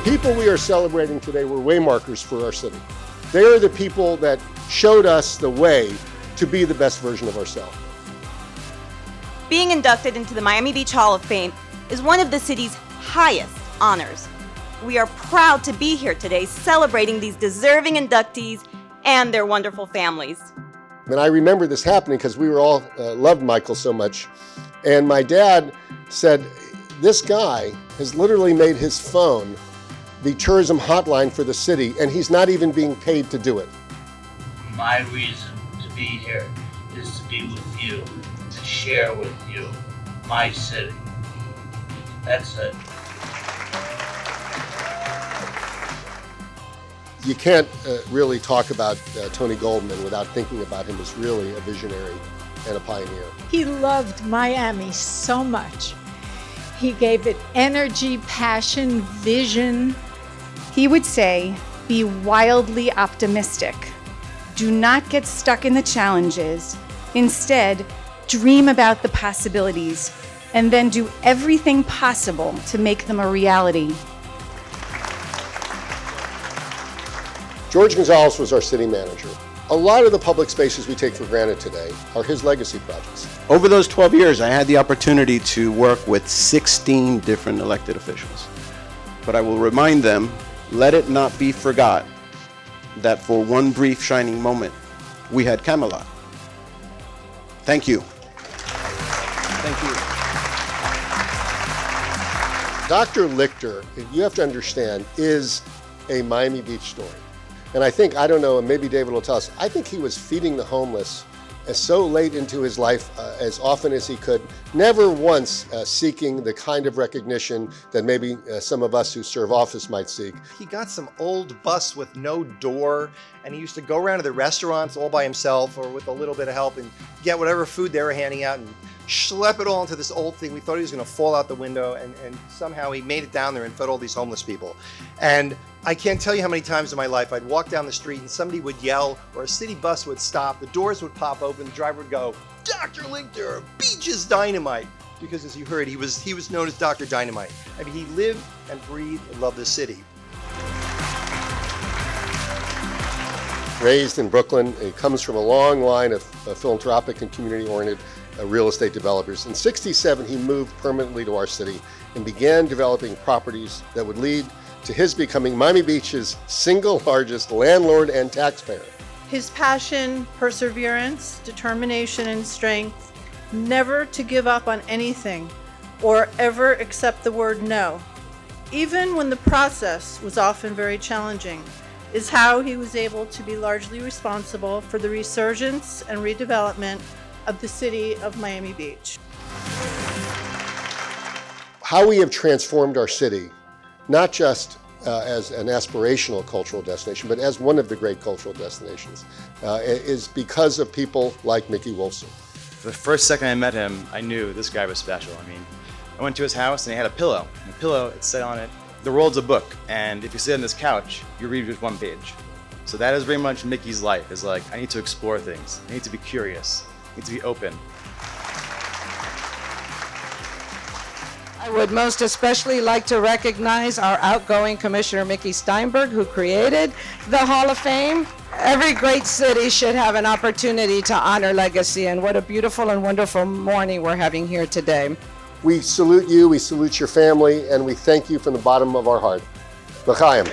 people we are celebrating today were waymarkers for our city. They are the people that showed us the way to be the best version of ourselves. Being inducted into the Miami Beach Hall of Fame is one of the city's highest honors. We are proud to be here today celebrating these deserving inductees and their wonderful families. And I remember this happening because we were all loved Michael so much. And my dad said, this guy has literally made his phone the tourism hotline for the city, and he's not even being paid to do it. My reason to be here is to be with you, to share with you my city. That's it. You can't really talk about Tony Goldman without thinking about him as really a visionary and a pioneer. He loved Miami so much. He gave it energy, passion, vision. He would say, be wildly optimistic. Do not get stuck in the challenges. Instead, dream about the possibilities and then do everything possible to make them a reality. George Gonzalez was our city manager. A lot of the public spaces we take for granted today are his legacy projects. Over those 12 years, I had the opportunity to work with 16 different elected officials. But I will remind them, let it not be forgot that for one brief shining moment, we had Camelot. Thank you. Thank you. Dr. Lichter, you have to understand, is a Miami Beach story. And I think, I don't know, and maybe David will tell us, I think he was feeding the homeless so late into his life as often as he could, never once seeking the kind of recognition that maybe some of us who serve office might seek. He got some old bus with no door, and he used to go around to the restaurants all by himself or with a little bit of help and get whatever food they were handing out and schlep it all into this old thing. We thought he was going to fall out the window, and somehow he made it down there and fed all these homeless people. And I can't tell you how many times in my life I'd walk down the street and somebody would yell or a city bus would stop, the doors would pop open, the driver would go, Dr. Lichter, Beach is dynamite. Because as you heard, he was known as Dr. Dynamite. I mean, he lived and breathed and loved this city. Raised in Brooklyn, he comes from a long line of philanthropic and community-oriented real estate developers. In '67, he moved permanently to our city and began developing properties that would lead to his becoming Miami Beach's single largest landlord and taxpayer. His passion, perseverance, determination, and strength, never to give up on anything or ever accept the word no, even when the process was often very challenging, is how he was able to be largely responsible for the resurgence and redevelopment of the city of Miami Beach. How we have transformed our city, not just as an aspirational cultural destination, but as one of the great cultural destinations, is because of people like Mickey Wolfson. The first second I met him, I knew this guy was special. I mean, I went to his house and he had a pillow. And the pillow, it said on it, the world's a book, and if you sit on this couch, you read just one page. So that is very much Mickey's life, is like, I need to explore things. I need to be curious. I need to be open. I would most especially like to recognize our outgoing Commissioner Mickey Steinberg, who created the Hall of Fame. Every great city should have an opportunity to honor legacy, and what a beautiful and wonderful morning we're having here today. We salute you, we salute your family, and we thank you from the bottom of our heart. L'chaim.